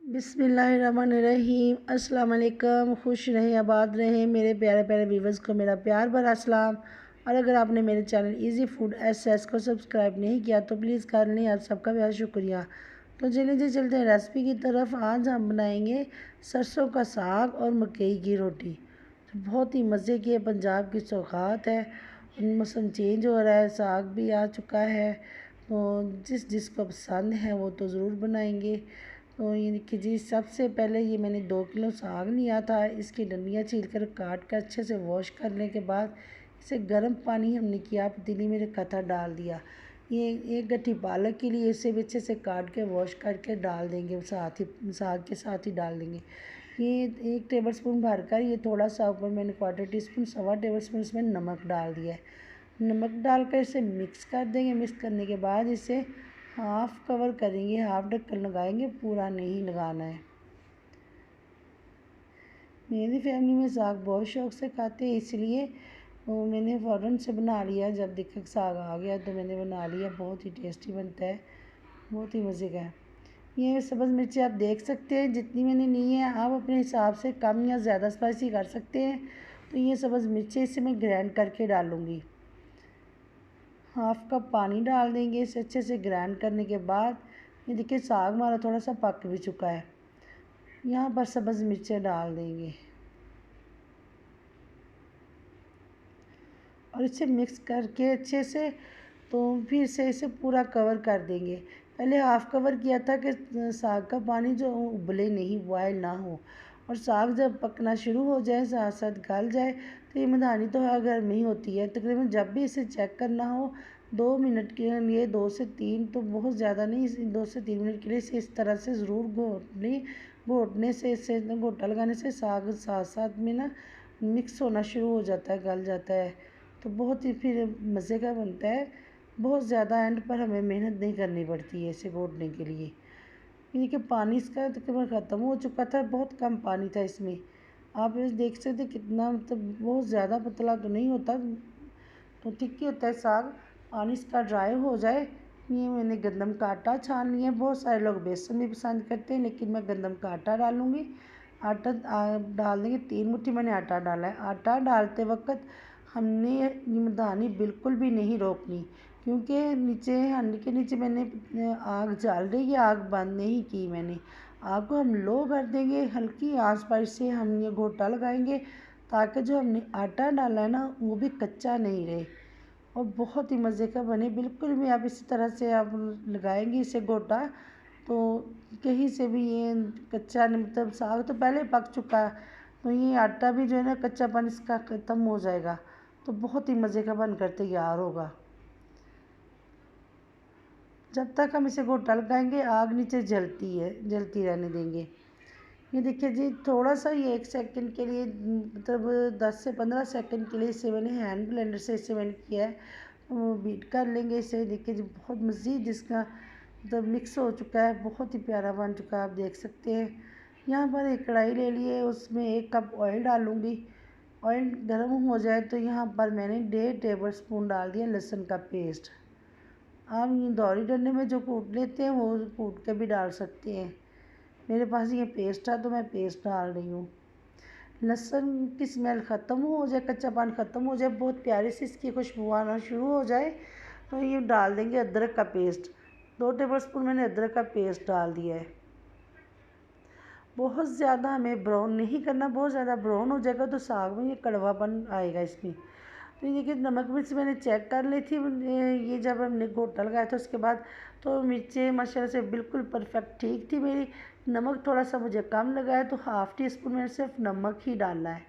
बिस्मिल्लाहिर्रहमानिर्रहीम। अस्सलाम वालेकुम। खुश रहें, आबाद रहें मेरे प्यारे प्यारे व्यूवर्स को मेरा प्यार भरा सलाम। और अगर आपने मेरे चैनल इजी फूड एस को सब्सक्राइब नहीं किया तो प्लीज़ कर लें। आप सबका बहुत शुक्रिया। तो चलिए जी चलते हैं रेसिपी की तरफ। आज हम बनाएंगे सरसों का साग और मकई की रोटी। तो बहुत ही मज़े की है, पंजाब की सौगात है। मौसम चेंज हो रहा है, साग भी आ चुका है, तो जिसको पसंद है वो तो ज़रूर बनाएंगे। तो ये देखिए जी, सबसे पहले ये मैंने 2 किलो साग लिया था। इसकी डंडियाँ छील कर काट कर अच्छे से वॉश करने के बाद इसे गर्म पानी हमने किया, पतीली में रखा था, डाल दिया। ये एक गट्ठी पालक के लिए इसे भी अच्छे से काट के वॉश करके डाल देंगे, साथ ही साग के साथ ही डाल देंगे। ये 1 टेबल स्पून भरकर ये थोड़ा सा ऊपर मैंने 1/4 टीस्पून 1/2 टेबल स्पून इसमें नमक डाल दिया है। नमक डालकर इसे मिक्स कर देंगे। मिक्स करने के बाद इसे हाफ़ कवर करेंगे, हाफ़ ढक्कन लगाएंगे, पूरा नहीं लगाना है। मेरी फैमिली में साग बहुत शौक़ से खाते हैं, इसलिए मैंने फ़ौरन से बना लिया। जब देखा साग आ गया तो मैंने बना लिया। बहुत ही टेस्टी बनता है, बहुत ही मज़े का है। ये सब्ज़ मिर्ची आप देख सकते हैं जितनी मैंने ली है, आप अपने हिसाब से कम या ज़्यादा स्पाइसी कर सकते हैं। तो ये सब्ज़ मिर्ची इसे मैं ग्राइंड करके डालूँगी। हाफ़ कप पानी डाल देंगे। इसे अच्छे से ग्राइंड करने के बाद ये देखिए साग हमारा थोड़ा सा पक भी चुका है। यहाँ पर सब्ज़ मिर्चें डाल देंगे और इसे मिक्स करके अच्छे से, तो फिर से इसे पूरा कवर कर देंगे। पहले हाफ़ कवर किया था कि साग का पानी जो उबले नहीं, बॉयल ना हो। और साग जब पकना शुरू हो जाए, साथ साथ गल जाए, तो ये मधानी तो हर घर में ही होती है। तकरीबन जब भी इसे चेक करना हो 2 मिनट के लिए, 2 से 3, तो बहुत ज़्यादा नहीं, 2 से 3 मिनट के लिए इसे इस तरह से ज़रूर घोटने से, इससे घोटा लगाने से साग साथ साथ में ना मिक्स होना शुरू हो जाता है, गल जाता है। तो बहुत ही फिर मज़े का बनता है। बहुत ज़्यादा एंड पर हमें मेहनत नहीं करनी पड़ती है इसे घोटने के लिए। ये देखिए पानी इसका तकरीबन ख़त्म हो चुका था, बहुत कम पानी था इसमें। आप ये देख सकते कितना, मतलब बहुत ज़्यादा पतला तो नहीं होता, तो ठीक ही होता है साग। पानी इसका ड्राई हो जाए। ये मैंने गंदम का आटा छान लिया। बहुत सारे लोग बेसन भी पसंद करते हैं, लेकिन मैं गंदम का आटा डालूँगी। आटा डाल देंगे, 3 मुट्ठी मैंने आटा डाला है। आटा डालते वक्त हमने मधानी बिल्कुल भी नहीं रोकनी, क्योंकि नीचे हांडी के नीचे मैंने आग जल रही है, आग बंद नहीं की मैंने। आग को हम लो कर देंगे, हल्की आंच पर से हम ये घोटा लगाएंगे, ताकि जो हमने आटा डाला है ना वो भी कच्चा नहीं रहे और बहुत ही मज़े का बने। बिल्कुल भी आप इसी तरह से आप लगाएंगे इसे घोटा, तो कहीं से भी ये कच्चा नहीं, मतलब साग तो पहले पक चुका है, तो ये आटा भी जो है ना कच्चापन इसका ख़त्म हो जाएगा। तो बहुत ही मज़े का बनकर तैयार होगा। जब तक हम इसे घोटा लगाएंगे आग नीचे जलती है, जलती रहने देंगे। ये देखिए जी, थोड़ा सा ये 1 सेकंड के लिए, मतलब 10 से 15 सेकंड के लिए इसे मैंने हैंड ब्लेंडर से इसे मैंने किया है, तो बीट कर लेंगे इसे। देखिए जी बहुत मज़ीद इसका मतलब मिक्स हो चुका है, बहुत ही प्यारा बन चुका है, आप देख सकते हैं। यहाँ पर एक कढ़ाई ले लिए, उसमें 1 कप ऑयल डालूँगी। ऑयल गर्म हो जाए तो यहाँ पर मैंने 1.5 टेबल स्पून डाल दिया लहसुन का पेस्ट। आप ये दौरी डंडे में जो कूट लेते हैं वो कूट के भी डाल सकते हैं। मेरे पास ये पेस्ट है तो मैं पेस्ट डाल रही हूँ। लहसुन की स्मेल ख़त्म हो जाए, कच्चापन ख़त्म हो जाए, बहुत प्यारी सी इसकी खुशबू आना शुरू हो जाए, तो ये डाल देंगे अदरक का पेस्ट। 2 टेबल स्पून मैंने अदरक का पेस्ट डाल दिया है। बहुत ज़्यादा हमें ब्राउन नहीं करना, बहुत ज़्यादा ब्राउन हो जाएगा तो साग में ये कड़वापन आएगा इसमें। तो ये देखिए नमक मिर्च मैंने चेक कर ली थी, ये जब हमने घोटा लगाया था उसके बाद, तो मिर्चें माशाल्लाह से बिल्कुल परफेक्ट ठीक थी मेरी। नमक थोड़ा सा मुझे कम लगा है, तो हाफ़ टी स्पून मैंने सिर्फ नमक ही डालना है।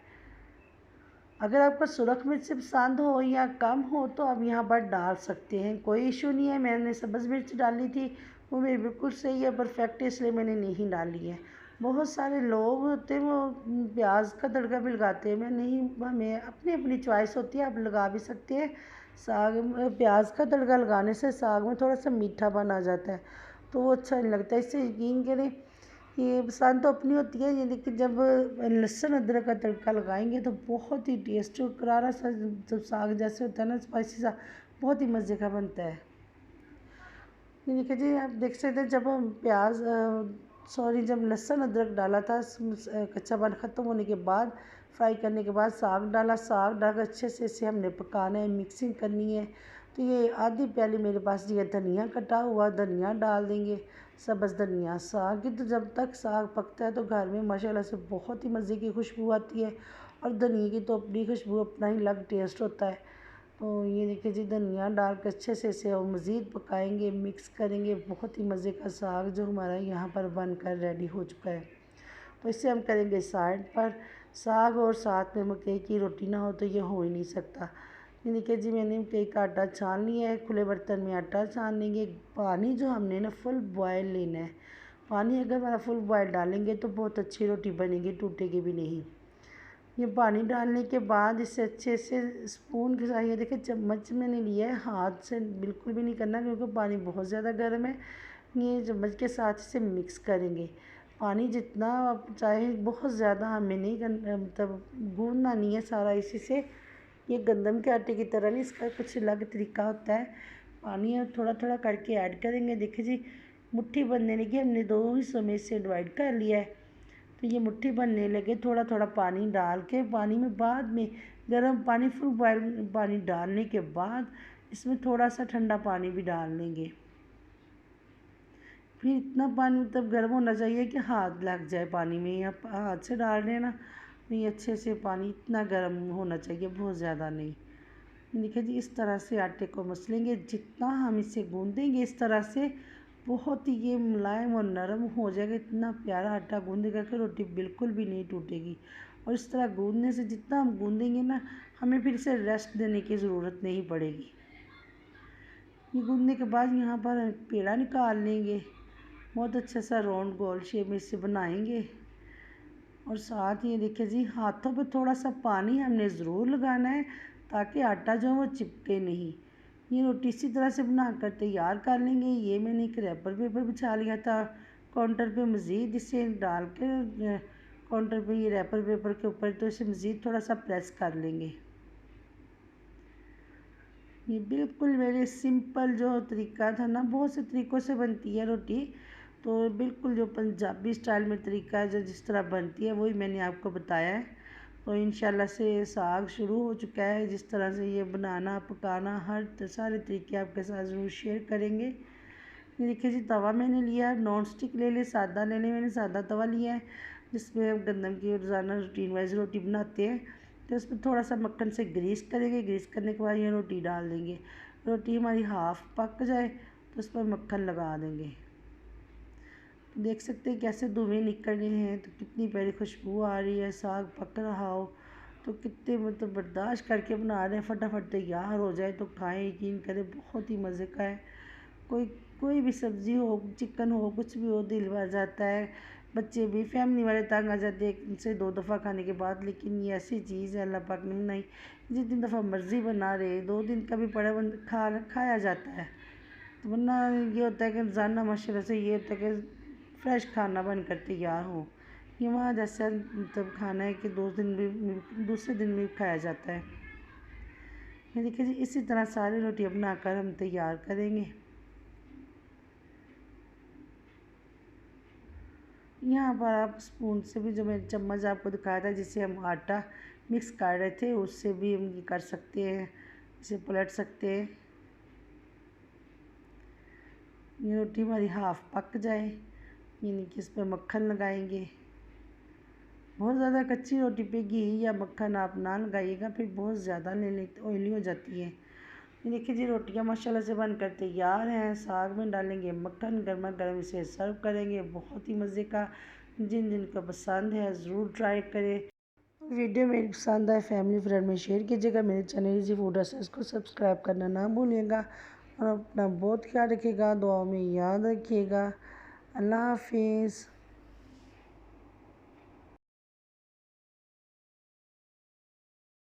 अगर आपको सुरख मिर्च पसंद हो या कम हो तो आप यहाँ पर डाल सकते हैं, कोई इशू नहीं है। मैंने सब्ज़ मिर्च डाली थी, वो मेरी बिल्कुल सही है, परफेक्ट है, इसलिए मैंने नहीं डाली है। बहुत सारे लोग होते हैं वो प्याज का तड़का भी लगाते हैं, मैं नहीं, हमें अपनी अपनी चॉइस होती है, आप लगा भी सकते हैं। साग में प्याज का तड़का लगाने से साग में थोड़ा सा मीठापन आ जाता है, तो वो अच्छा नहीं लगता। इससे यकीन करें, ये पसंद तो अपनी होती है ये, लेकिन जब लहसुन अदरक का तड़का लगाएंगे तो बहुत ही टेस्ट और करारा सा, जब साग जैसे होता है ना स्पाइसी सा, बहुत ही मज़े का बनता है। ये देखिए जी, आप देख सकते हैं जब हम प्याज सॉरी जब लहसुन अदरक डाला था, कच्चापन ख़त्म होने के बाद, फ्राई करने के बाद साग डाला। साग डाल अच्छे से इसे हमने पकाना है, मिक्सिंग करनी है। तो ये आधी प्याली मेरे पास ये धनिया कटा हुआ धनिया डाल देंगे, सब्ज़ धनिया। साग की तो जब तक साग पकता है तो घर में माशाल्लाह से बहुत ही मज़े की खुशबू आती है, और धनिया की तो अपनी खुशबू, अपना ही अलग टेस्ट होता है। तो ये देखिए जी, धनिया डाल के अच्छे से इसे और मज़ीद पकाएंगे, मिक्स करेंगे। बहुत ही मज़े का साग जो हमारा यहाँ पर बनकर रेडी हो चुका है। तो इसे हम करेंगे साइड पर। साग और साथ में मकई की रोटी ना हो तो ये हो ही नहीं सकता। ये देखिए जी, मैंने मकई का आटा छान लिया है। खुले बर्तन में आटा छान लेंगे। पानी जो हमने ना फुल बॉयल लेना है। पानी अगर हमारा फुल बॉयल डालेंगे तो बहुत अच्छी रोटी बनेगी, टूटेगी भी नहीं। ये पानी डालने के बाद इसे अच्छे से स्पून के साथ, ये देखिए चम्मच मैंने लिया है, हाथ से बिल्कुल भी नहीं करना क्योंकि पानी बहुत ज़्यादा गर्म है। ये चम्मच के साथ इसे मिक्स करेंगे। पानी जितना आप चाहे, बहुत ज़्यादा हमें नहीं करना, मतलब गूंदना नहीं है सारा इसी से। ये गंदम के आटे की तरह नहीं, इसका कुछ अलग तरीका होता है। पानी थोड़ा थोड़ा करके ऐड करेंगे। देखिए जी, मुट्ठी बनने लगी, हमने 2 हिस्सों में इसे डिवाइड कर लिया है। तो ये मुट्ठी बनने लगे। थोड़ा थोड़ा पानी डाल के, पानी में बाद में गर्म पानी, फुल बॉयल पानी डालने के बाद इसमें थोड़ा सा ठंडा पानी भी डाल देंगे। फिर इतना पानी मतलब गर्म होना चाहिए कि हाथ लग जाए पानी में, या हाथ से डाल रहे हैं ना, तो ये अच्छे से पानी इतना गर्म होना चाहिए, बहुत ज़्यादा नहीं। देखिए जी, इस तरह से आटे को मसलेंगे। जितना हम इसे गूँधेंगे इस तरह से, बहुत ही ये मुलायम और नरम हो जाएगा। इतना प्यारा आटा गूँधेगा कि रोटी बिल्कुल भी नहीं टूटेगी। और इस तरह गूँधने से, जितना हम गूँधेंगे ना, हमें फिर इसे रेस्ट देने की ज़रूरत नहीं पड़ेगी। ये गूँधने के बाद यहाँ पर हम पेड़ा निकाल लेंगे। बहुत अच्छा सा राउंड गोल शेप में इसे बनाएंगे। और साथ ये देखिए जी, हाथों पे थोड़ा सा पानी हमने ज़रूर लगाना है ताकि आटा जो है वो चिपके नहीं। ये रोटी इसी तरह से बनाकर तैयार कर लेंगे। ये मैंने एक रैपर पेपर बिछा लिया था काउंटर पे, मज़ीद इसे डाल कर काउंटर पे ये रैपर पेपर के ऊपर, तो इसे मज़ीद थोड़ा सा प्रेस कर लेंगे। ये बिल्कुल मेरे सिंपल जो तरीका था ना, बहुत से तरीक़ों से बनती है रोटी, तो बिल्कुल जो पंजाबी स्टाइल में तरीका है, जो जिस तरह बनती है वही मैंने आपको बताया है। तो इंशाल्लाह से साग शुरू हो चुका है। जिस तरह से ये बनाना, पकाना, हर सारे तरीके आपके साथ ज़रूर शेयर करेंगे। ये देखिए जी, तवा मैंने लिया है, नॉन स्टिक ले लें, सादा ले लें। मैंने सादा तवा लिया है जिसमें हम गंदम की रोज़ाना रूटीन वाइज रोटी बनाते हैं। तो इसमें थोड़ा सा मक्खन से ग्रीस करेंगे। ग्रीस करने के बाद ये रोटी डाल देंगे। रोटी हमारी हाफ़ पक जाए तो उस पर मक्खन लगा देंगे। देख सकते हैं कैसे धुएँ निकल रहे हैं, तो कितनी प्यारी खुशबू आ रही है। साग पक रहा हो तो कितने मतलब बर्दाश्त करके बना रहे हैं, फटाफट तैयार हो जाए तो खाएं, यकीन करें बहुत ही मज़े का है। कोई कोई भी सब्ज़ी हो, चिकन हो, कुछ भी हो, दिल भर जाता है। बच्चे भी, फैमिली वाले तंग आ जाते हैं इनसे 2 दफ़ा खाने के बाद। लेकिन ये ऐसी चीज़ है अल्लाह पाक ने बनाई, जितनी दफ़ा मर्ज़ी बना रहे, 2 दिन का भी पड़ा खाया जाता है। तो वरना ये होता है कि रोज़ाना माशाल्लाह से ये होता है कि फ़्रेश खाना बनकर तैयार हो। ये वहाँ जैसा मतलब खाना है कि 2 दिन भी, दूसरे दिन भी खाया जाता है। ये देखिए जी, इसी तरह सारी रोटियाँ बनाकर हम तैयार करेंगे। यहाँ पर आप स्पून से भी, जो मैं चम्मच आपको दिखाया था जिससे हम आटा मिक्स कर रहे थे, उससे भी हम ये कर सकते हैं, इसे पलट सकते हैं। ये रोटी हमारी हाफ़ पक जाए, यानी कि इस पर मक्खन लगाएंगे। बहुत ज़्यादा कच्ची रोटी पे घी या मक्खन आप ना लगाइएगा, फिर बहुत ज़्यादा ऑयली हो जाती है। ये देखिए जी, रोटियाँ माशाल्लाह से बनकर तैयार हैं। साग में डालेंगे मक्खन, गर्मा गर्म इसे सर्व करेंगे। बहुत ही मज़े का, जिन जिन को पसंद है ज़रूर ट्राई करें। वीडियो मेरी पसंद आए फैमिली फ्रेंड में शेयर कीजिएगा। मेरे चैनल इजी फूड रेसिपीज़ को सब्सक्राइब करना ना भूलिएगा, और अपना बहुत ख्याल रखिएगा, दुआओं में याद रखिएगा। अल्लाह हाफिज़।